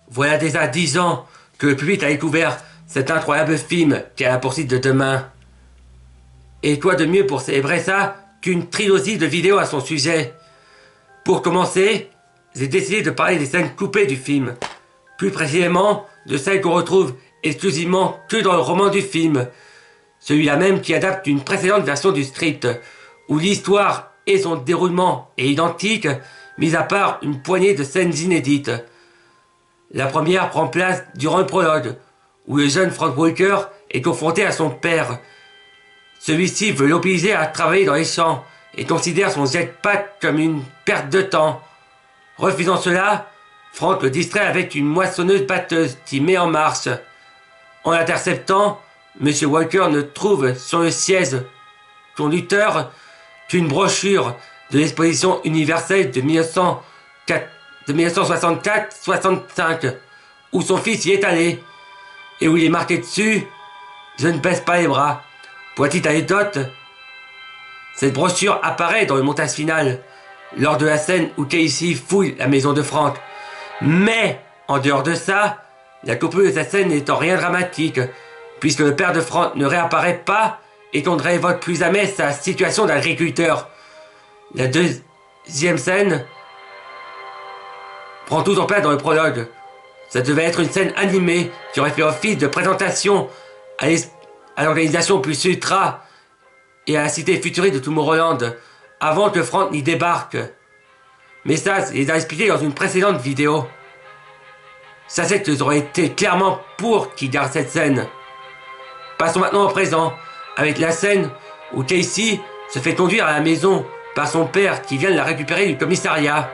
Voilà déjà 10 ans que le public a découvert cet incroyable film qui est à la poursuite de demain. Et quoi de mieux pour célébrer ça qu'une trilogie de vidéos à son sujet. Pour commencer, j'ai décidé de parler des scènes coupées du film. Plus précisément, de celles qu'on retrouve exclusivement que dans le roman du film. Celui-là même qui adapte une précédente version du script, où l'histoire et son déroulement est identique, mis à part une poignée de scènes inédites. La première prend place durant le prologue, où le jeune Frank Walker est confronté à son père. Celui-ci veut l'obliger à travailler dans les champs et considère son jetpack comme une perte de temps. Refusant cela, Frank le distrait avec une moissonneuse batteuse qui met en marche. En l'interceptant, M. Walker ne trouve sur le siège conducteur qu'une brochure de l'exposition universelle de 1964-65, où son fils y est allé, et où il est marqué dessus « Je ne baisse pas les bras ». Pour petite anecdote, cette brochure apparaît dans le montage final, lors de la scène où Casey fouille la maison de Frank. Mais, en dehors de ça, la coupure de cette scène n'est en rien dramatique, puisque le père de Frank ne réapparaît pas et qu'on ne réévoque plus jamais sa situation d'agriculteur. La deuxième scène prend tout en place dans le prologue. Ça devait être une scène animée qui aurait fait office de présentation à l'organisation plus ultra et à la cité futuriste de Tomorrowland avant que Frank n'y débarque. Mais ça, il a expliqué dans une précédente vidéo. Ça c'est que j'aurais été clairement pour qu'il garde cette scène. Passons maintenant au présent, avec la scène où Casey se fait conduire à la maison par son père qui vient de la récupérer du commissariat.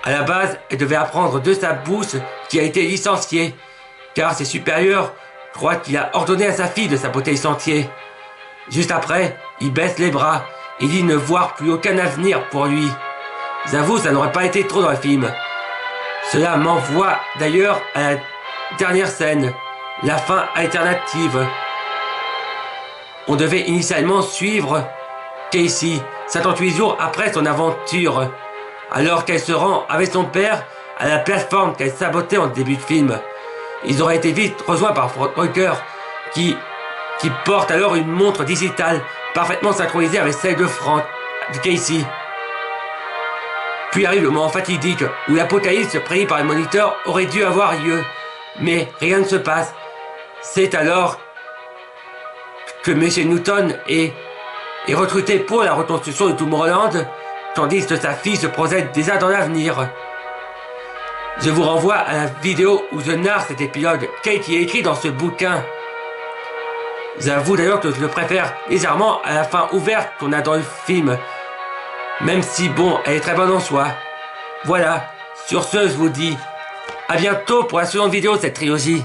À la base, elle devait apprendre de sa bouche qu'il a été licencié, car ses supérieurs croient qu'il a ordonné à sa fille de saboter le sentier. Juste après, il baisse les bras et dit ne voir plus aucun avenir pour lui. J'avoue, ça n'aurait pas été trop dans le film. Cela m'envoie d'ailleurs à la dernière scène, la fin alternative. On devait initialement suivre Casey 58 jours après son aventure, alors qu'elle se rend avec son père à la plateforme qu'elle sabotait en début de film. Ils auraient été vite rejoints par Frank Walker, qui porte alors une montre digitale parfaitement synchronisée avec celle de Casey. Puis arrive le moment fatidique où l'apocalypse prédit par les moniteurs aurait dû avoir lieu, mais rien ne se passe. C'est alors que M. Newton est recruté pour la reconstruction de Tomorrowland, tandis que sa fille se projette déjà dans l'avenir. Je vous renvoie à la vidéo où je narre cet épilogue qui est écrit dans ce bouquin. J'avoue d'ailleurs que je le préfère légèrement à la fin ouverte qu'on a dans le film, même si bon, elle est très bonne en soi. Voilà, sur ce je vous dis à bientôt pour la seconde vidéo de cette trilogie.